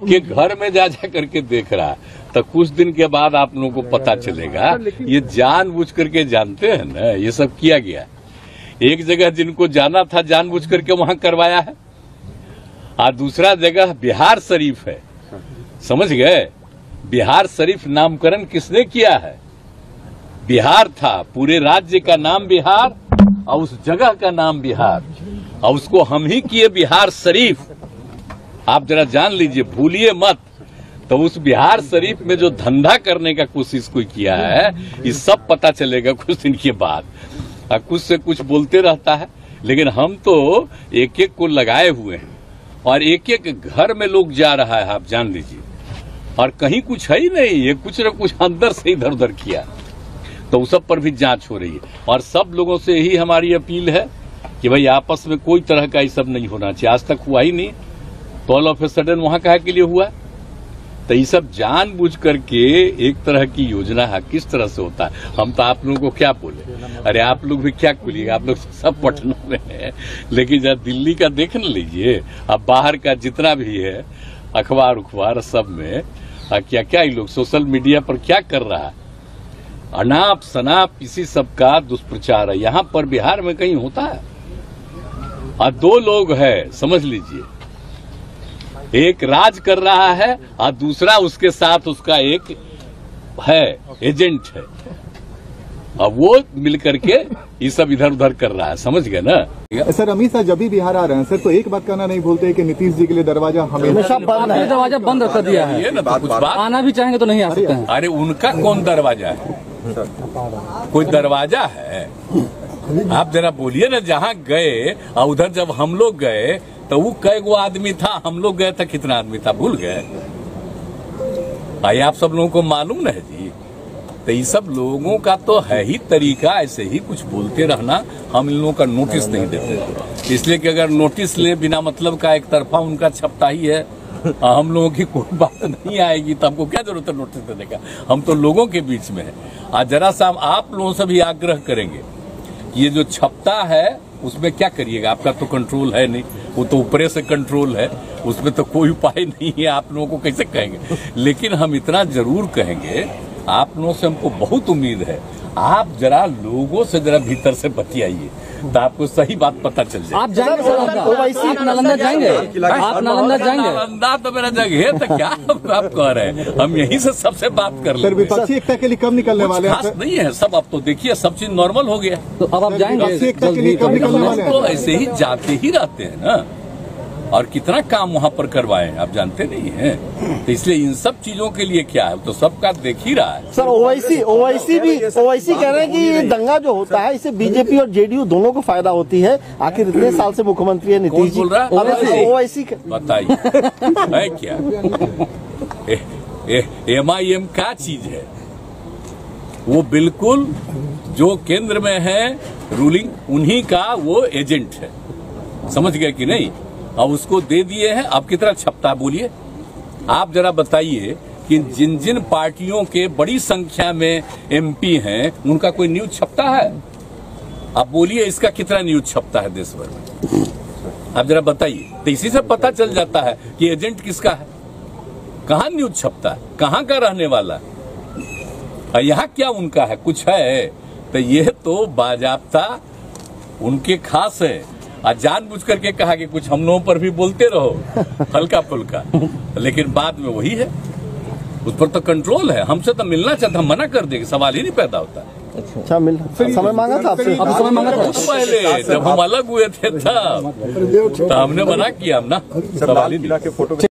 एक घर में जा करके देख रहा है तो कुछ दिन के बाद आप लोगों को पता चलेगा ये जानबूझ करके जानते हैं ना, ये सब किया गया। एक जगह जिनको जाना था जानबूझ करके वहां करवाया है, और दूसरा जगह बिहार शरीफ है, समझ गए। बिहार शरीफ नामकरण किसने किया है? बिहार था, पूरे राज्य का नाम बिहार और उस जगह का नाम बिहार, और उसको हम ही किए बिहार शरीफ। आप जरा जान लीजिए, भूलिए मत। तो उस बिहार शरीफ में जो धंधा करने का कोशिश कोई किया है, ये सब पता चलेगा कुछ दिन के बाद। कुछ से कुछ बोलते रहता है, लेकिन हम तो एक एक को लगाए हुए हैं और एक एक घर में लोग जा रहा है, आप जान लीजिए। और कहीं कुछ है ही नहीं, ये कुछ न कुछ अंदर से इधर उधर किया, तो उस सब पर भी जांच हो रही है। और सब लोगों से यही हमारी अपील है कि भाई आपस में कोई तरह का ये सब नहीं होना चाहिए। आज तक हुआ ही नहीं, तो ऑल ऑफ ए सडन वहां काहे के लिए हुआ? तो ये सब जानबूझ करके एक तरह की योजना है। किस तरह से होता है हम तो आप लोगों को क्या बोले, अरे आप लोग भी क्या बोलिएगा, आप लोग सब पटना में है, लेकिन जब दिल्ली का देख न लीजिए, अब बाहर का जितना भी है अखबार उखबार सब में क्या क्या ये लोग सोशल मीडिया पर क्या कर रहा है, अनाप शनाप इसी सब का दुष्प्रचार है। यहाँ पर बिहार में कहीं होता है? और दो लोग है, समझ लीजिए, एक राज कर रहा है और दूसरा उसके साथ उसका एक है एजेंट है, और वो मिलकर के ये सब इधर उधर कर रहा है, समझ गए ना। सर अमित शाह जब भी बिहार आ रहे हैं सर, तो एक बात कहना नहीं भूलते कि नीतीश जी के लिए दरवाजा हमेशा बंद है, दरवाजा बंद कर दिया है। ये ना तो कुछ बात आना भी चाहेंगे तो नहीं आ सकते हैं। अरे उनका कौन दरवाजा है? कोई दरवाजा है? आप जरा बोलिए ना, जहाँ गए और उधर जब हम लोग गए तो वो कई गो आदमी था, हम लोग गए थे कितना आदमी था भूल गए? भाई आप सब लोगों को मालूम न है जी। तो ये सब लोगों का तो है ही तरीका ऐसे ही कुछ बोलते रहना। हम इन लोगों का नोटिस नहीं देते, इसलिए कि अगर नोटिस ले बिना मतलब का एक तरफा उनका छपता ही है, हम लोगों की कोई बात नहीं आएगी, तो हमको क्या जरूरत है नोटिस देने का? हम तो लोगों के बीच में है। आज जरा सा आप लोगों से भी आग्रह करेंगे, ये जो छपता है उसमें क्या करिएगा? आपका तो कंट्रोल है नहीं, वो तो ऊपरे से कंट्रोल है, उसमें तो कोई उपाय नहीं है। आप लोगों को कैसे कहेंगे? लेकिन हम इतना जरूर कहेंगे, आप लोगों से हमको बहुत उम्मीद है, आप जरा लोगों से जरा भीतर से बतियाइए तो आपको सही बात पता चल जाए। आप जाएंगे आप नालंदा जाएंगे? आप नालंदा जाएंगे? नालंदा तो मेरा जगह है, तो क्या आप कह रहे हैं? हम यहीं से सबसे बात कर लेंगे। विपक्षी एकता के लिए कब निकलने वाले हैं? नहीं है सब, अब तो देखिए सब चीज नॉर्मल हो गया, तो अब आप जाएंगे? तो ऐसे ही जाते ही रहते हैं ना, और कितना काम वहाँ पर करवाए आप जानते नहीं हैं। तो इसलिए इन सब चीजों के लिए क्या है, तो सबका देख ही रहा है। सर ओवैसी कह रहे हैं कि ये दंगा जो होता है इससे बीजेपी और जेडीयू दोनों को फायदा होती है। आखिर इतने साल से मुख्यमंत्री है नीतीश जी, ओवैसी बताइए है क्या? MIM क्या चीज है? वो बिल्कुल जो केंद्र में है रूलिंग, उन्हीं का वो एजेंट है, समझ गए कि नहीं? अब उसको दे दिए हैं, अब कितना छपता बोलिए? आप जरा बताइए कि जिन जिन पार्टियों के बड़ी संख्या में MP हैं, उनका कोई न्यूज छपता है? अब बोलिए इसका कितना न्यूज छपता है देश भर में? आप जरा बताइए। तो इसी से पता चल जाता है कि एजेंट किसका है, कहाँ न्यूज छपता है, कहाँ का रहने वाला है, यहाँ क्या उनका है, कुछ है? तो ये तो बाजाब्ता उनके खास है। जानबूझ करके कहा कि कुछ हम लोगों पर भी बोलते रहो हल्का फुल्का, लेकिन बाद में वही है, उस पर तो कंट्रोल है। हमसे तो मिलना चाहता, हम मना कर देंगे, सवाल ही नहीं पैदा होता। अच्छा समय मांगा था आपसे? समय मांगा था पहले जब हम अलग हुए थे तब, तो हमने मना किया, हम ना सवाल ही नहीं।